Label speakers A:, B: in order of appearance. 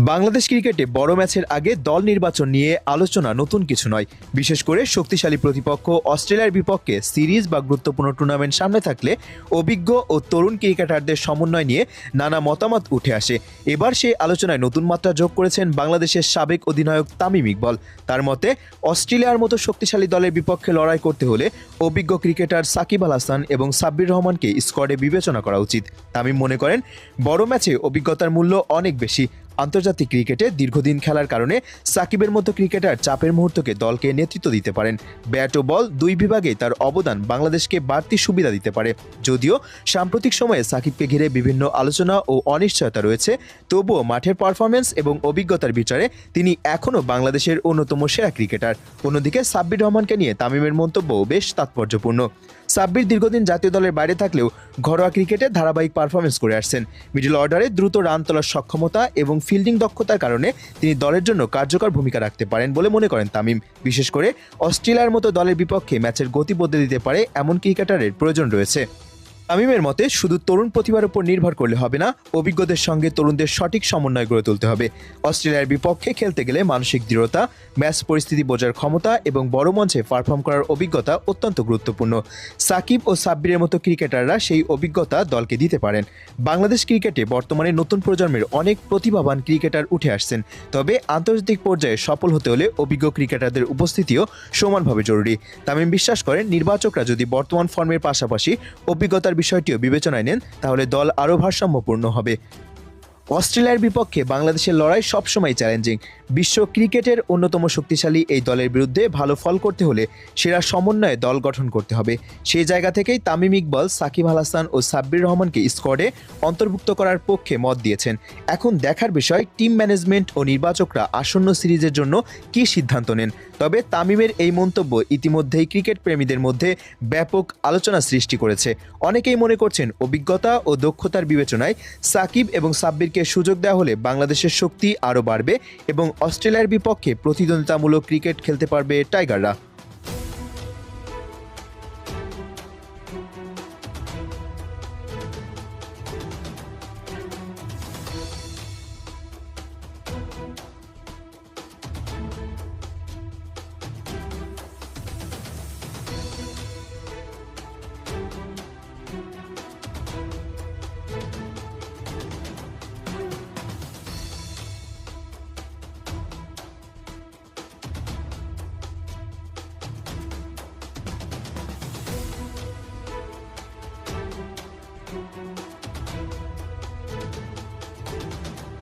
A: বাংলাদেশ ক্রিকেটে বড় ম্যাচের আগে দল নির্বাচন নিয়ে আলোচনা নতুন কিছু নয়। বিশেষ করে শক্তিশালী প্রতিপক্ষ অস্ট্রেলিয়ার বিপক্ষে সিরিজ বা গুরুত্বপূর্ণ টুর্নামেন্ট সামনে থাকলে অভিজ্ঞ ও তরুণ ক্রিকেটারদের সমন্বয় নিয়ে নানা মতামত উঠে আসে। এবার সেই আলোচনায় নতুন মাত্রা যোগ করেছেন বাংলাদেশের সাবেক অধিনায়ক তামিম ইকবাল। তার মতে অস্ট্রেলিয়ার মতো শক্তিশালী দলের বিপক্ষে লড়াই করতে হলে অভিজ্ঞ ক্রিকেটার সাকিব আল হাসান এবং সাব্বির রহমানকে স্কোয়াডে বিবেচনা করা উচিত। তামিম মনে করেন, বড় ম্যাচে অভিজ্ঞতার মূল্য অনেক বেশি। আন্তর্জাতিক ক্রিকেটে দীর্ঘদিন খেলার কারণে সাকিবের মতো ক্রিকেটার চাপের মুহূর্তকে দলকে নেতৃত্ব দিতে পারেন। ব্যাট ও বল দুই বিভাগে তার অবদান বাংলাদেশকে বাড়তি সুবিধা দিতে পারে। যদিও সাম্প্রতিক সময়ে সাকিবকে ঘিরে বিভিন্ন আলোচনা ও অনিশ্চয়তা রয়েছে, তবুও মাঠের পারফরমেন্স এবং অভিজ্ঞতার বিচারে তিনি এখনও বাংলাদেশের অন্যতম সেরা ক্রিকেটার। অন্যদিকে সাব্বির রহমানকে নিয়ে তামিমের মন্তব্য বেশ তাৎপর্যপূর্ণ। সাব্বির দীর্ঘদিন জাতীয় দলের বাইরে থাকলেও ঘরোয়া ক্রিকেটে ধারাবাহিক পারফরমেন্স করে আসছেন। মিডল অর্ডারে দ্রুত রান তোলার সক্ষমতা এবং ফিল্ডিং দক্ষতার কারণে তিনি দলের জন্য কার্যকর ভূমিকা রাখতে পারেন বলে মনে করেন তামিম। বিশেষ করে অস্ট্রেলিয়ার মতো দলের বিপক্ষে ম্যাচের গতি বদলে দিতে পারে এমন ক্রিকেটারের প্রয়োজন রয়েছে। তামিমের মতে শুধু তরুণ প্রতিভার উপর নির্ভর করলে হবে না, অভিজ্ঞদের সঙ্গে তরুণদের সঠিক সমন্বয় গড়ে তুলতে হবে। অস্ট্রেলিয়ার বিপক্ষে খেলতে গেলে মানসিক দৃঢ়তা, ম্যাচ পরিস্থিতি বোঝার ক্ষমতা এবং বড় মঞ্চে পারফর্ম করার অভিজ্ঞতা অত্যন্ত গুরুত্বপূর্ণ। সাকিব ও সাব্বিরের মতো ক্রিকেটাররা সেই অভিজ্ঞতা দলকে দিতে পারেন। বাংলাদেশ ক্রিকেটে বর্তমানে নতুন প্রজন্মের অনেক প্রতিভাবান ক্রিকেটার উঠে আসছেন, তবে আন্তর্জাতিক পর্যায়ে সফল হতে হলে অভিজ্ঞ ক্রিকেটারদের উপস্থিতিও সমানভাবে জরুরি। তামিম বিশ্বাস করেন, নির্বাচকরা যদি বর্তমান ফর্মের পাশাপাশি অভিজ্ঞতার বিষয়টিও বিবেচনায় নেন তাহলে দল আরও ভারসাম্যপূর্ণ হবে। অস্ট্রেলিয়ার বিপক্ষে বাংলাদেশের লড়াই সবসময় চ্যালেঞ্জিং। বিশ্ব ক্রিকেটের অন্যতম শক্তিশালী এই দলের বিরুদ্ধে ভালো ফল করতে হলে সেরা সমন্বয়ে দল গঠন করতে হবে। সেই জায়গা থেকেই তামিম ইকবাল সাকিব আল হাসান ও সাব্বির রহমানকে স্কোয়াডে অন্তর্ভুক্ত করার পক্ষে মত দিয়েছেন। এখন দেখার বিষয় টিম ম্যানেজমেন্ট ও নির্বাচকরা আসন্ন সিরিজের জন্য কী সিদ্ধান্ত নেন। তবে তামিমের এই মন্তব্য ইতিমধ্যেই ক্রিকেট প্রেমীদের মধ্যে ব্যাপক আলোচনা সৃষ্টি করেছে। অনেকেই মনে করছেন, অভিজ্ঞতা ও দক্ষতার বিবেচনায় সাকিব এবং সাব্বিরকে সুযোগ দেওয়া হলে বাংলাদেশের শক্তি আরও বাড়বে এবং অস্ট্রেলিয়ার বিপক্ষে প্রতিদ্বন্দ্বিতামূলক ক্রিকেট খেলতে পারবে টাইগাররা।